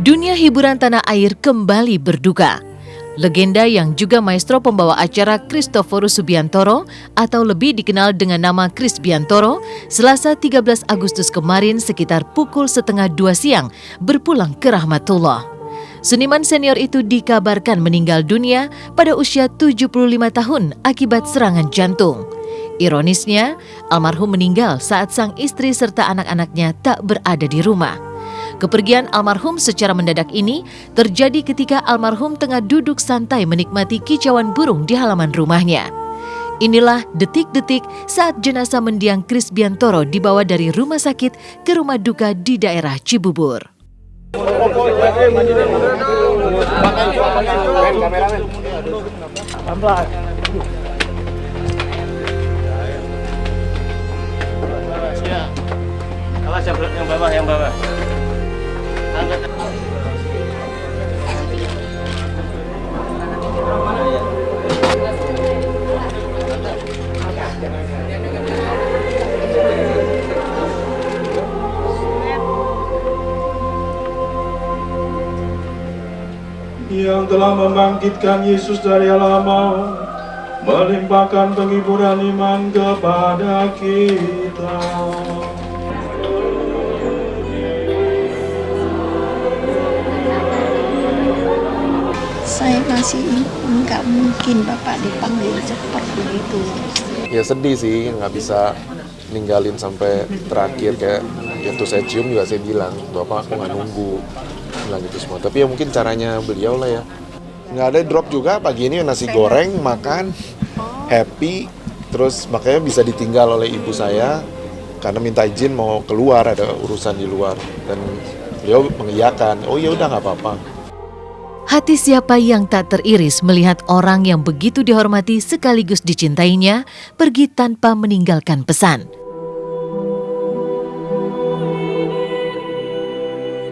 Dunia hiburan tanah air kembali berduka. Legenda yang juga maestro pembawa acara Christoforus Subiantoro atau lebih dikenal dengan nama Chris Biantoro, Selasa 13 Agustus kemarin sekitar pukul 1:30 siang berpulang ke rahmatullah. Seniman senior itu dikabarkan meninggal dunia pada usia 75 tahun akibat serangan jantung. Ironisnya, almarhum meninggal saat sang istri serta anak-anaknya tak berada di rumah. Kepergian almarhum secara mendadak ini terjadi ketika almarhum tengah duduk santai menikmati kicauan burung di halaman rumahnya. Inilah detik-detik saat jenazah mendiang Chris Biantoro dibawa dari rumah sakit ke rumah duka di daerah Cibubur. Yang bawah. Yang telah membangkitkan Yesus dari alam maut, melimpahkan penghiburan iman kepada kita. Saya masih nggak mungkin Bapak dipanggil cepat begitu. Ya sedih sih, nggak bisa ninggalin sampai terakhir. Kayak itu saya cium juga saya bilang, Bapak aku nggak nunggu, bilang gitu semua. Tapi ya mungkin caranya beliau lah ya. Nggak ada drop juga pagi ini, nasi goreng, makan, happy. Terus makanya bisa ditinggal oleh ibu saya karena minta izin mau keluar, ada urusan di luar. Dan beliau mengiyakan, oh ya udah nggak apa-apa. Hati siapa yang tak teriris melihat orang yang begitu dihormati sekaligus dicintainya pergi tanpa meninggalkan pesan.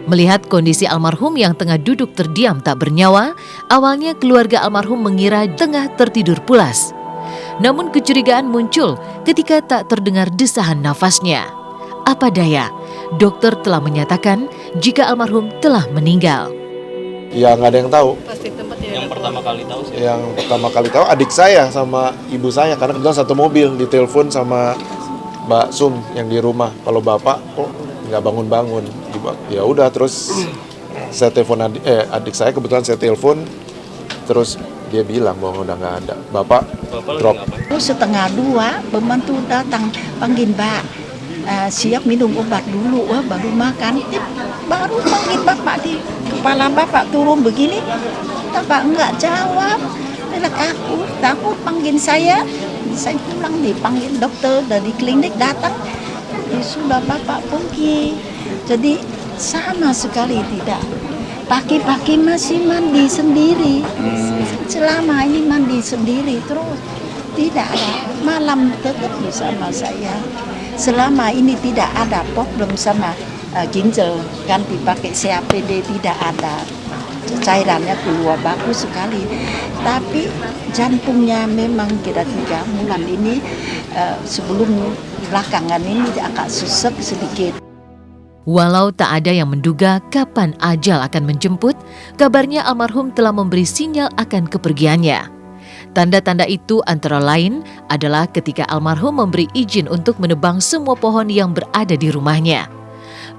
Melihat kondisi almarhum yang tengah duduk terdiam tak bernyawa, awalnya keluarga almarhum mengira tengah tertidur pulas. Namun kecurigaan muncul ketika tak terdengar desahan nafasnya. Apa daya, dokter telah menyatakan jika almarhum telah meninggal. Ya nggak ada yang tahu. Yang pertama kali tahu sih. Yang pertama kali tahu adik saya sama ibu saya karena kebetulan satu mobil, ditelepon sama Mbak Sum yang di rumah. Kalau bapak kok nggak bangun-bangun. Ya udah terus saya telepon adik saya, kebetulan saya telepon terus dia bilang bahwa udah nggak ada. Bapak drop. 1:30 pembantu datang panggil Mbak. Siap minum obat dulu, baru makan. Baru panggil Bapak di kepala Bapak turun begini. Bapak enggak jawab. Aku takut panggil saya pulang dipanggil dokter dari klinik datang. Sudah Bapak pergi. Jadi sama sekali tidak. Pagi-pagi masih mandi sendiri. Selama ini mandi sendiri terus. Tidak ada. Malam tetap bersama saya. Selama ini tidak ada problem sama ginjal, kan dipakai CAPD tidak ada, cairannya keluar bagus sekali. Tapi jantungnya memang kira-kira bulan ini sebelum belakangan ini agak sesek sedikit. Walau tak ada yang menduga kapan ajal akan menjemput, kabarnya almarhum telah memberi sinyal akan kepergiannya. Tanda-tanda itu antara lain adalah ketika almarhum memberi izin untuk menebang semua pohon yang berada di rumahnya.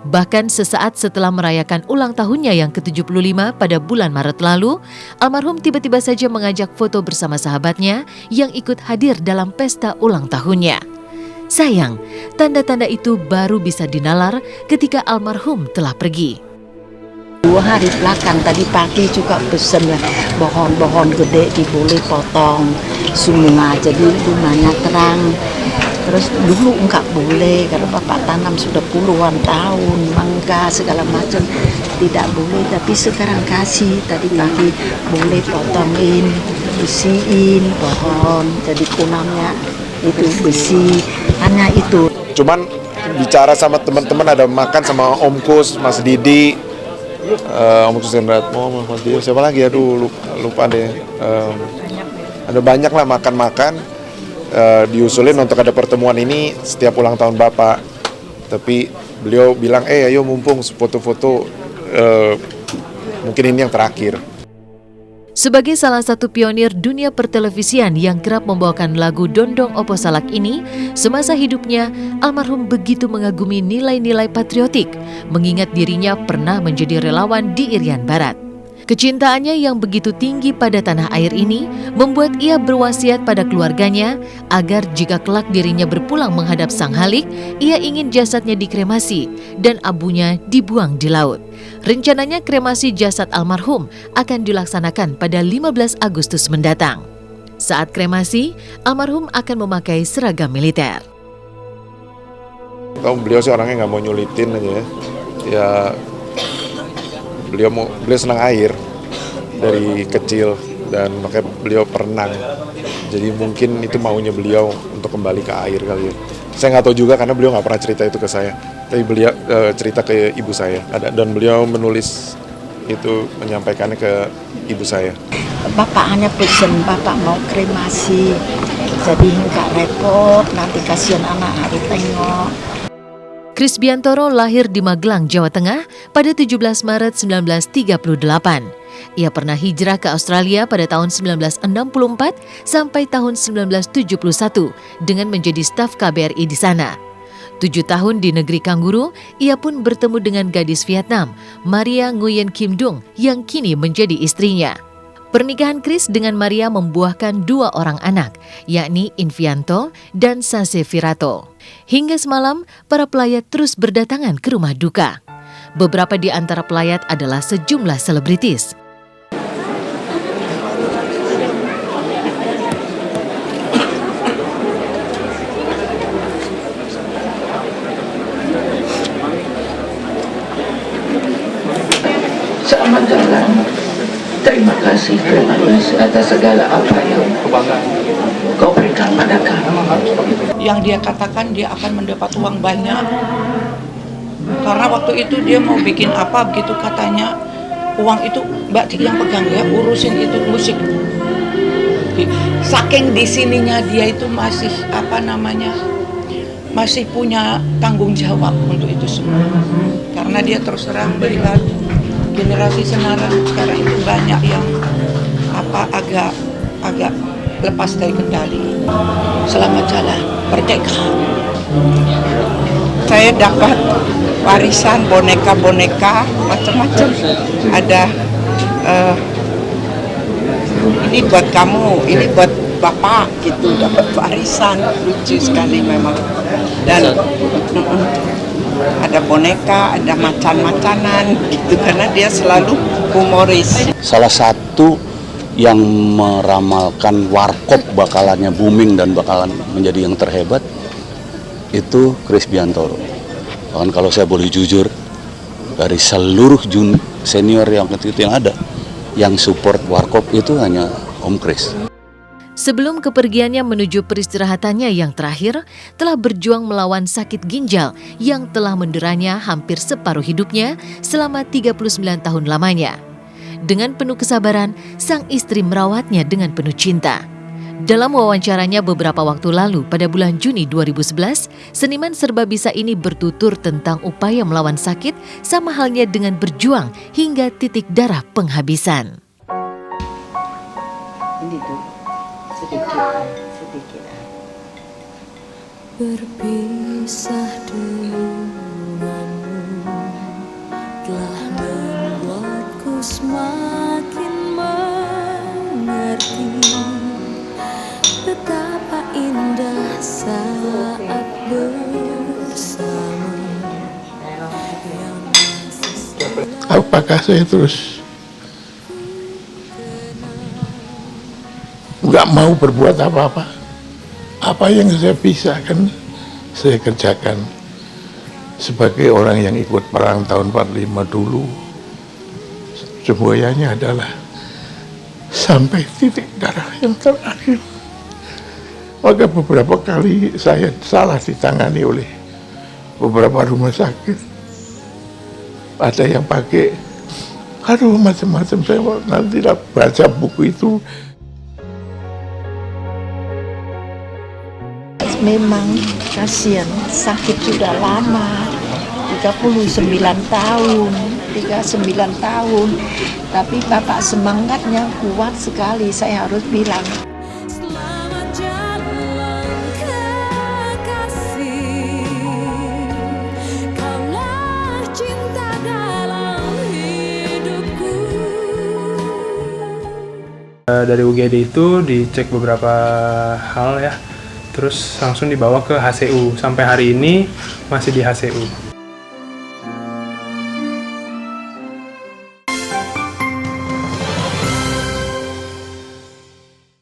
Bahkan sesaat setelah merayakan ulang tahunnya yang ke-75 pada bulan Maret lalu, almarhum tiba-tiba saja mengajak foto bersama sahabatnya yang ikut hadir dalam pesta ulang tahunnya. Sayang, tanda-tanda itu baru bisa dinalar ketika almarhum telah pergi. 2 hari belakang tadi pagi juga pesen pohon-pohon gede diboleh potong semua jadi rumahnya terang. Terus dulu enggak boleh karena Bapak tanam sudah puluhan tahun, mangga segala macam tidak boleh, tapi sekarang kasih tadi pagi boleh potongin, bersihin pohon jadi kunamnya itu besi, hanya itu. Cuman bicara sama teman-teman, ada makan sama Om Kus, Mas Didi, Om Kus Hendratmo, Mas Didi, siapa lagi? Aduh lupa deh. Ada banyak lah makan-makan. Diusulin untuk ada pertemuan ini setiap ulang tahun Bapak. Tapi beliau bilang, ayo mumpung foto-foto mungkin ini yang terakhir. Sebagai salah satu pionir dunia pertelevisian yang kerap membawakan lagu Dondong Opo Salak ini, semasa hidupnya almarhum begitu mengagumi nilai-nilai patriotik, mengingat dirinya pernah menjadi relawan di Irian Barat. Kecintaannya yang begitu tinggi pada tanah air ini membuat ia berwasiat pada keluarganya agar jika kelak dirinya berpulang menghadap Sang Halik, ia ingin jasadnya dikremasi dan abunya dibuang di laut. Rencananya kremasi jasad almarhum akan dilaksanakan pada 15 Agustus mendatang. Saat kremasi, almarhum akan memakai seragam militer. Beliau sih orangnya nggak mau nyulitin aja ya. Beliau senang air dari kecil dan makanya beliau perenang. Jadi mungkin itu maunya beliau untuk kembali ke air kali ya. Saya nggak tahu juga karena beliau nggak pernah cerita itu ke saya. Tapi beliau cerita ke ibu saya dan beliau menulis itu menyampaikannya ke ibu saya. Bapak hanya pesen bapak mau kremasi, jadi nggak repot, nanti kasihan anak hari tengok. Kris Biantoro lahir di Magelang, Jawa Tengah pada 17 Maret 1938. Ia pernah hijrah ke Australia pada tahun 1964 sampai tahun 1971 dengan menjadi staf KBRI di sana. 7 tahun di negeri Kangguru, ia pun bertemu dengan gadis Vietnam, Maria Nguyen Kim Dung, yang kini menjadi istrinya. Pernikahan Kris dengan Maria membuahkan 2 orang anak, yakni Invianto dan Sase Virato. Hingga semalam, para pelayat terus berdatangan ke rumah duka. Beberapa di antara pelayat adalah sejumlah selebritis. Selamat jalan. Terima kasih atas segala apa yang kau berikan pada kami. Yang dia katakan dia akan mendapat uang banyak. Karena waktu itu dia mau bikin apa begitu katanya, uang itu Mbak Tik yang pegang ya, urusin itu musik. Saking di sininya dia itu masih masih punya tanggung jawab untuk itu semua. Karena dia terus terang melihat generasi sekarang itu banyak yang agak lepas dari kendali. Selamat jalan, merdeka. Saya dapat warisan boneka-boneka macam-macam. Ada ini buat kamu, ini buat bapak gitu, dapat warisan, lucu sekali memang. Dan ada boneka, ada macan-macanan gitu karena dia selalu humoris. Salah satu yang meramalkan warkop bakalannya booming dan bakalan menjadi yang terhebat itu Kris Biantoro. Bahkan kalau saya boleh jujur, dari seluruh senior yang ada, yang support warkop itu hanya Om Kris. Sebelum kepergiannya menuju peristirahatannya yang terakhir, telah berjuang melawan sakit ginjal yang telah menderanya hampir separuh hidupnya selama 39 tahun lamanya. Dengan penuh kesabaran, sang istri merawatnya dengan penuh cinta. Dalam wawancaranya beberapa waktu lalu pada bulan Juni 2011, seniman serbabisa ini bertutur tentang upaya melawan sakit sama halnya dengan berjuang hingga titik darah penghabisan. Ini tuh. Sedikit. Berpisah denganmu telah membuatku semakin mengerti betapa indah saat bersama. Apakah saya terus nggak mau berbuat apa-apa? Apa yang saya bisa kan saya kerjakan. Sebagai orang yang ikut perang tahun 45 dulu, semuanya adalah sampai titik darah yang terakhir. Maka beberapa kali saya salah ditangani oleh beberapa rumah sakit. Ada yang pakai, macam-macam. Saya nanti baca buku itu. Memang kasihan, sakit sudah lama, 39 tahun. ketika 9 tahun. Tapi bapak semangatnya kuat sekali, saya harus bilang. Selamat jalan kekasih, kaulah cinta dalam hidupku. Dari UGD itu dicek beberapa hal ya, terus langsung dibawa ke HCU. Sampai hari ini masih di HCU.